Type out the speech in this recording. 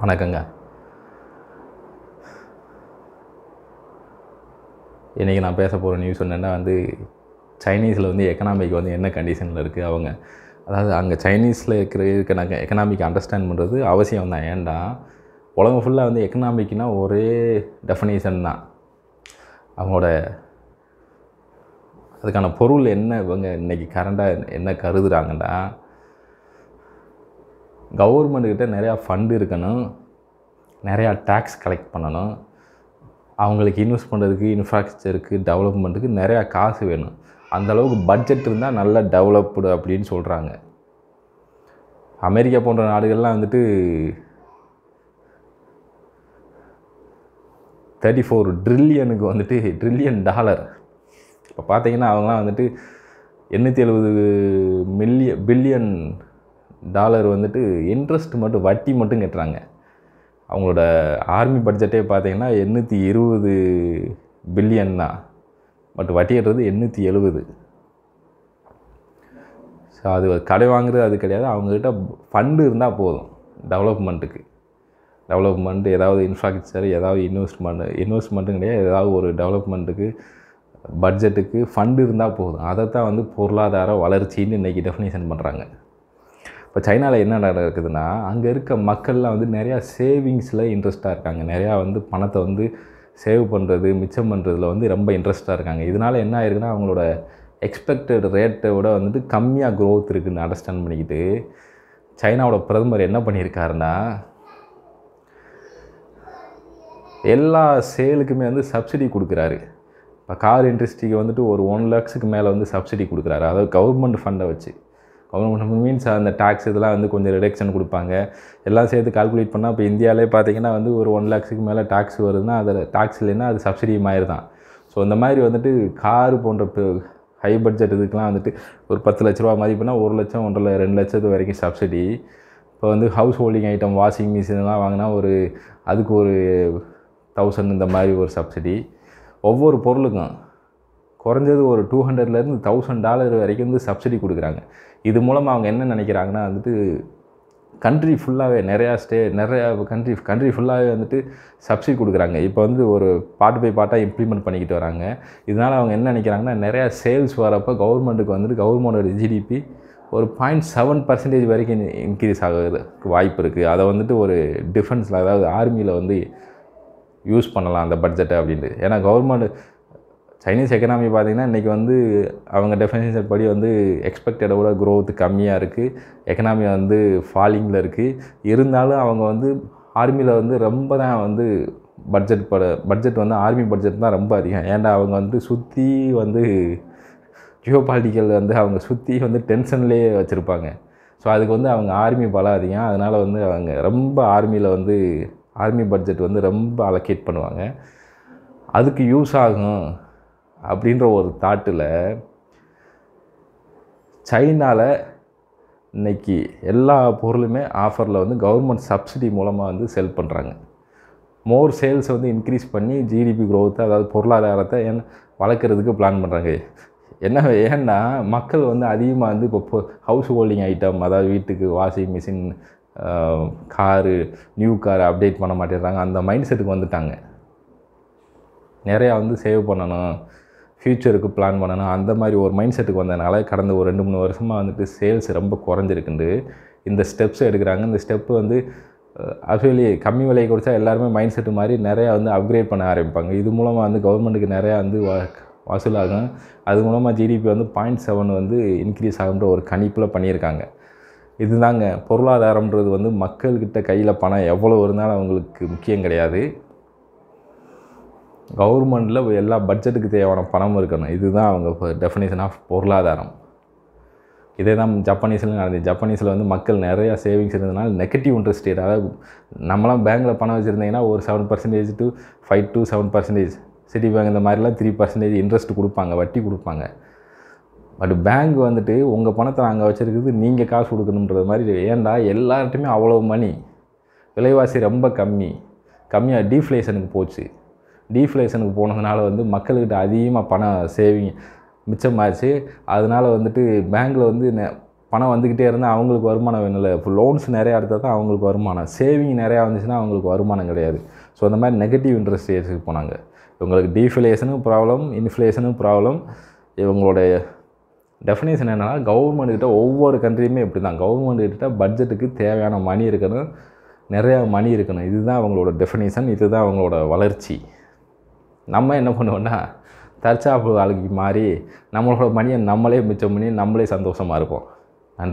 வணக்கங்க. இன்றைக்கி நான் பேச போகிற நியூஸ் என்னென்னா சைனீஸில் எக்கனாமிக் என்ன கண்டிஷனில் இருக்குது. அவங்க அதாவது அங்கே சைனீஸில் இருக்க நாங்கள் எக்கனாமிக் அண்டர்ஸ்டாண்ட் பண்ணுறது அவசியம் தான். ஏன்டா உலகம் ஃபுல்லாக எக்கனாமிக்னா ஒரே டெஃபினேஷன் தான். அவங்களோட அதுக்கான பொருள் என்ன இவங்க இன்றைக்கி கரண்டாக என்ன கருதுகிறாங்கன்னா, கவர்மெண்ட்டுக்கிட்ட நிறையா ஃபண்டு இருக்கணும், நிறையா டேக்ஸ் கலெக்ட் பண்ணணும், அவங்களுக்கு இன்வெஸ்ட் பண்ணுறதுக்கு, இன்ஃப்ராஸ்ட்ரக்சருக்கு, டெவலப்மெண்ட்டுக்கு நிறையா காசு வேணும். அந்தளவுக்கு பட்ஜெட் இருந்தால் நல்லா டெவலப்டு அப்படின்னு சொல்கிறாங்க. அமெரிக்கா போன்ற நாடுகள்லாம் 34 ட்ரில்லியனுக்கு ட்ரில்லியன் டாலர். இப்போ பார்த்தீங்கன்னா அவங்களாம் 870 பில்லியன் டாலர் இன்ட்ரெஸ்ட் மட்டும் வட்டி மட்டும் கட்டுறாங்க. அவங்களோட ஆர்மி பட்ஜெட்டே பார்த்தீங்கன்னா 820 பில்லியன் தான், பட் வட்டி கட்டுறது 870. ஸோ அது கடை வாங்குறது அது கிடையாது. அவங்கக்கிட்ட ஃபண்டு இருந்தால் போதும் டெவலப்மெண்ட் ஏதாவது இன்ஃப்ராஸ்ட்ரக்சர், ஏதாவது இன்வெஸ்ட்மெண்ட்டும் கிடையாது, ஏதாவது ஒரு டெவலப்மெண்ட்டுக்கு பட்ஜெட்டுக்கு ஃபண்டு இருந்தால் போதும். அதை தான் பொருளாதார வளர்ச்சின்னு இன்றைக்கி டெஃபினேஷன் பண்ணுறாங்க. இப்போ சைனாவில் என்ன நடக்குதுன்னா, அங்கே இருக்க மக்கள்லாம் நிறையா சேவிங்ஸில் இன்ட்ரெஸ்ட்டாக இருக்காங்க. நிறையா பணத்தை சேவ் பண்ணுறது, மிச்சம் பண்ணுறதுல ரொம்ப இன்ட்ரெஸ்ட்டாக இருக்காங்க. இதனால் என்ன ஆயிருக்குன்னா, அவங்களோட எக்ஸ்பெக்டட் ரேட்டை விட கம்மியாக க்ரோத் இருக்குதுன்னு அண்டர்ஸ்டாண்ட் பண்ணிக்கிட்டு சைனாவோட பிரதமர் என்ன பண்ணியிருக்காருன்னா, எல்லா சேலுக்குமே சப்சிடி கொடுக்குறாரு. இப்போ கார் இண்டஸ்ட்ரிக்கு ஒரு 1 lakhக்கு மேலே சப்சிடி கொடுக்குறாரு. அதாவது கவர்மெண்ட் ஃபண்டை வச்சு. கவர்மெண்ட் மீன்ஸ் அந்த டேக்ஸ் இதெல்லாம் கொஞ்சம் ரிடக்ஷன் கொடுப்பாங்க. எல்லாம் சேர்த்து கால்குலேட் பண்ணால் இப்போ இந்தியாவிலே பார்த்தீங்கன்னா ஒரு 1 lakhக்கு மேலே டேக்ஸ் வருதுன்னா அதில் டேக்ஸ் இல்லைன்னா அது சப்சிடி மாதிரி தான். ஸோ இந்த மாதிரி காரு போன்ற ஹை பட்ஜெட் இதுக்கெலாம் ஒரு 10 லட்ச ரூபா மதிப்புனா 1 லட்சம் 1.5 2 லட்சத்து வரைக்கும் சப்சிடி. இப்போ ஹவுஸ் ஹோல்டிங் ஐட்டம், வாஷிங் மிஷின்லாம் வாங்கினா அதுக்கு ஒரு 1000 இந்த மாதிரி ஒரு சப்சிடி. ஒவ்வொரு பொருளுக்கும் குறைஞ்சது ஒரு $200லேருந்து $1000 வரைக்கும் சப்சிடி கொடுக்குறாங்க. இது மூலமாக அவங்க என்ன நினைக்கிறாங்கன்னா, கண்ட்ரி ஃபுல்லாகவே நிறையா கண்ட்ரி ஃபுல்லாகவே சப்சிடி கொடுக்குறாங்க. இப்போ ஒரு பார்ட் பை பார்ட்டாக இம்ப்ளிமெண்ட் பண்ணிக்கிட்டு வராங்க. இதனால் அவங்க என்ன நினைக்கிறாங்கன்னா, நிறையா சேல்ஸ் வரப்போ கவர்மெண்ட்டுக்கு கவர்மெண்டோட ஜிடிபி ஒரு 0.7% வரைக்கும் இன்க்ரீஸ் ஆகிறதுக்கு வாய்ப்பு இருக்குது. அதை ஒரு டிஃபென்ஸில், அதாவது ஆர்மியில் யூஸ் பண்ணலாம் அந்த பட்ஜெட்டை அப்படின்ட்டு. ஏன்னா கவர்மெண்ட் சைனீஸ் எக்கனாமி பார்த்திங்கன்னா இன்றைக்கி அவங்க டெஃபினேஷன் படி எக்ஸ்பெக்டடை விட க்ரோத் கம்மியாக இருக்குது. எக்கனாமி ஃபாலிங்கில் இருக்குது. இருந்தாலும் அவங்க ஆர்மியில் ரொம்ப தான் பட்ஜெட் ஆர்மி பட்ஜெட் தான் ரொம்ப அதிகம். ஏன்டா அவங்க சுற்றி ஜியோ பாலிட்டிக்கல் அவங்க சுற்றி டென்ஷன்லேயே வச்சுருப்பாங்க. ஸோ அதுக்கு அவங்க ஆர்மி பலம் அதிகம். அதனால் அவங்க ரொம்ப ஆர்மியில் ஆர்மி பட்ஜெட் ரொம்ப அலோகேட் பண்ணுவாங்க. அதுக்கு யூஸ் ஆகும் அப்படின்ற ஒரு தாட்டில் சைனாவில் இன்றைக்கி எல்லா பொருளுமே ஆஃபரில் கவர்மெண்ட் சப்சிடி மூலமாக செல் பண்ணுறாங்க. மோர் சேல்ஸ் இன்க்ரீஸ் பண்ணி ஜிடிபி க்ரோத்தை, அதாவது பொருளாதாரத்தை வளர்க்குறதுக்கு பிளான் பண்ணுறாங்க. ஏன்னா மக்கள் அதிகமாக இப்போ ஹவுஸ் ஹோல்டிங் ஐட்டம், அதாவது வீட்டுக்கு washing machine, car, new car update பண்ண மாட்டேறாங்க. அந்த மைண்ட் செட்டுக்கு வந்துட்டாங்க. நிறையா சேவ் பண்ணணும், ஃப்யூச்சருக்கு பிளான் பண்ணணும், அந்த மாதிரி ஒரு மைண்ட் செட்டுக்கு வந்ததுனால கடந்த ஒரு 2-3 வருஷமாக சேல்ஸ் ரொம்ப குறைஞ்சிருக்குண்டு இந்த ஸ்டெப்ஸ் எடுக்கிறாங்க. இந்த ஸ்டெப்பு ஆக்சுவலி கம்மி விலையை கொடுத்தா எல்லாருமே மைண்ட் செட்டு மாதிரி நிறையா அப்கிரேட் பண்ண ஆரம்பிப்பாங்க. இது மூலமாக கவர்மெண்ட்டுக்கு நிறையா வசூலாகும். அது மூலமாக ஜிடிபி 0.7 இன்க்ரீஸ் ஆகுன்ற ஒரு கணிப்பில் பண்ணியிருக்காங்க. இதுதாங்க பொருளாதாரம்ன்றது மக்கள்கிட்ட கையில் பணம் எவ்வளோ இருந்தாலும் அவங்களுக்கு முக்கியம் கிடையாது. கவர்மெண்ட்டில் எல்லா பட்ஜெட்டுக்கு தேவையான பணம் இருக்கணும். இதுதான் அவங்க டெஃபினேஷன் ஆஃப் பொருளாதாரம். இதே தான் ஜப்பானீஸில் நடந்தது. ஜப்பானீஸில் மக்கள் நிறையா சேவிங்ஸ் இருந்ததுனால நெகட்டிவ் இன்ட்ரெஸ்ட் ரேட், அதாவது நம்மளாம் பேங்க்கில் பணம் வச்சுருந்தீங்கன்னா ஒரு 7% to 5 to 7%, சிட்டி பேங்க் இந்த மாதிரிலாம் 3% இன்ட்ரெஸ்ட் கொடுப்பாங்க, வட்டி கொடுப்பாங்க. பட் பேங்க் உங்கள் பணத்தை நாங்கள் வச்சுருக்குது, நீங்கள் காசு கொடுக்கணுன்றது மாதிரி. ஏன்டா எல்லார்ட்டையுமே அவ்வளோ மணி, விலைவாசி ரொம்ப கம்மியாக டீஃப்ளேஷனுக்கு போச்சு. டீஃப்ளேஷனுக்கு போனதுனால மக்கள்கிட்ட அதிகமாக பணம் சேவிங் மிச்சமாச்சு. அதனால் பேங்க்கில் பணம் வந்துக்கிட்டே இருந்தால் அவங்களுக்கு வருமானம் வேணும்ல. இப்போ லோன்ஸ் நிறையா எடுத்தால் தான் அவங்களுக்கு வருமானம். சேவிங் நிறையா வந்துச்சுன்னா அவங்களுக்கு வருமானம் கிடையாது. ஸோ அந்த மாதிரி நெகட்டிவ் இன்ட்ரெஸ்ட் ரேட்ஸுக்கு போனாங்க. இவங்களுக்கு டீஃப்ளேஷனும் ப்ராப்ளம், இன்ஃப்ளேஷனும் ப்ராப்ளம். இவங்களுடைய டெஃபினேஷன் என்னென்னா, கவர்மெண்ட்கிட்ட ஒவ்வொரு கண்ட்ரியுமே இப்படி தான். கவர்மெண்ட்கிட்ட பட்ஜெட்டுக்கு தேவையான மணி இருக்கணும், நிறையா மணி இருக்கணும். இதுதான் அவங்களோட டெஃபினேஷன், இதுதான் அவங்களோட வளர்ச்சி. நம்ம என்ன பண்ணுவோன்னா, தற்சாப்பு வாழ்க்கைக்கு மாறி நம்மளோட மணியை நம்மளே மிச்சம் பண்ணி நம்மளே சந்தோஷமாக இருப்போம்.